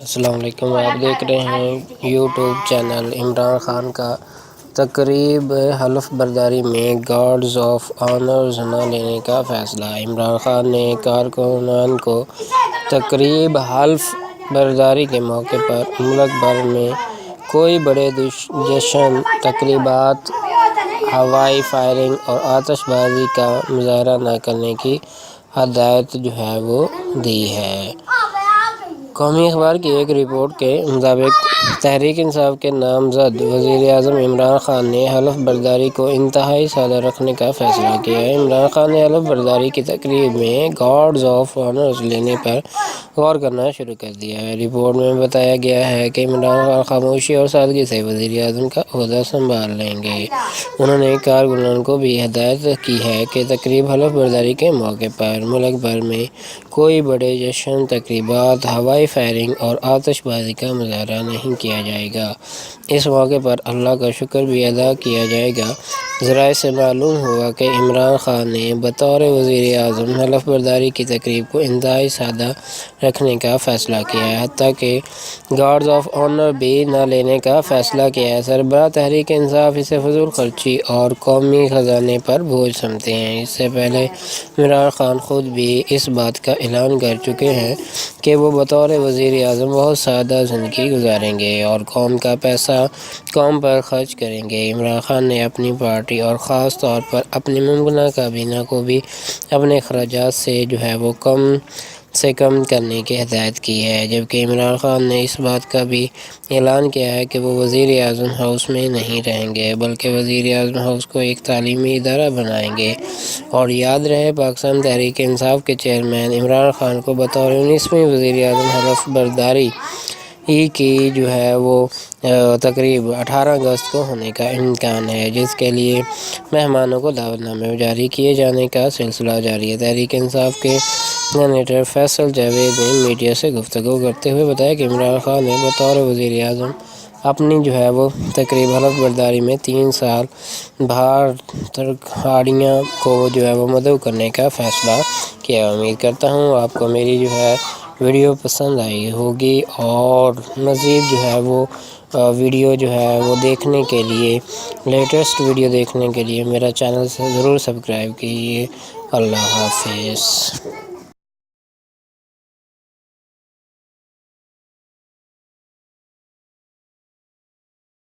السلام علیکم، آپ دیکھ رہے ہیں یوٹیوب چینل عمران خان کا۔ تقریب حلف برداری میں گارڈز آف آنرز نہ لینے کا فیصلہ۔ عمران خان نے کارکنان کو تقریب حلف برداری کے موقع پر ملک بھر میں کوئی بڑے جشن، تقریبات، ہوائی فائرنگ اور آتش بازی کا مظاہرہ نہ کرنے کی ہدایت دی ہے۔ قومی اخبار کی ایک رپورٹ کے مطابق تحریک انصاف کے نامزد وزیر اعظم عمران خان نے حلف برداری کو انتہائی سادہ رکھنے کا فیصلہ کیا ہے۔ عمران خان نے حلف برداری کی تقریب میں گارڈز آف آنرز لینے پر غور کرنا شروع کر دیا ہے۔ رپورٹ میں بتایا گیا ہے کہ عمران خان خاموشی اور سادگی سے وزیر اعظم کا عہدہ سنبھال لیں گے۔ انہوں نے کارکنان کو بھی ہدایت کی ہے کہ تقریب حلف برداری کے موقع پر ملک بھر میں کوئی بڑے جشن، تقریبات، ہوائی فائرنگ اور آتش بازی کا مظاہرہ نہیں کیا جائے گا۔ اس موقع پر اللہ کا شکر بھی ادا کیا جائے گا۔ ذرائع سے معلوم ہوا کہ عمران خان نے بطور وزیر اعظم حلف برداری کی تقریب کو انتہائی سادہ رکھنے کا فیصلہ کیا ہے، حتیٰ کہ گارڈز آف آنر بھی نہ لینے کا فیصلہ کیا ہے۔ سربراہ تحریک انصاف اسے فضول خرچی اور قومی خزانے پر بوجھ سمجھتے ہیں۔ اس سے پہلے عمران خان خود بھی اس بات کا اعلان کر چکے ہیں کہ وہ بطور وزیر اعظم بہت سادہ زندگی گزاریں گے اور قوم کا پیسہ قوم پر خرچ کریں گے۔ عمران خان نے اپنی پارٹی اور خاص طور پر اپنی ممکنہ کابینہ کو بھی اپنے اخراجات سے کم سے کم کرنے کی ہدایت کی ہے، جبکہ عمران خان نے اس بات کا بھی اعلان کیا ہے کہ وہ وزیر اعظم ہاؤس میں نہیں رہیں گے بلکہ وزیر اعظم ہاؤس کو ایک تعلیمی ادارہ بنائیں گے۔ اور یاد رہے، پاکستان تحریک انصاف کے چیئرمین عمران خان کو بطور 19ویں وزیر اعظم حلف برداری کی تقریب 18 اگست کو ہونے کا امکان ہے، جس کے لیے مہمانوں کو دعوت نامے جاری کیے جانے کا سلسلہ جاری ہے۔ تحریک انصاف کے سینیٹر فیصل جاوید نے میڈیا سے گفتگو کرتے ہوئے بتایا کہ عمران خان نے بطور وزیر اعظم اپنی تقریب حلف برداری میں 3 سال بھارتھڑیہ کو مدعو کرنے کا فیصلہ کیا۔ امید کرتا ہوں آپ کو میری ویڈیو پسند آئی ہوگی، اور مزید ویڈیو دیکھنے کے لیے، لیٹسٹ ویڈیو دیکھنے کے لیے میرا چینل ضرور سبسکرائب کیجیے۔ اللہ حافظ۔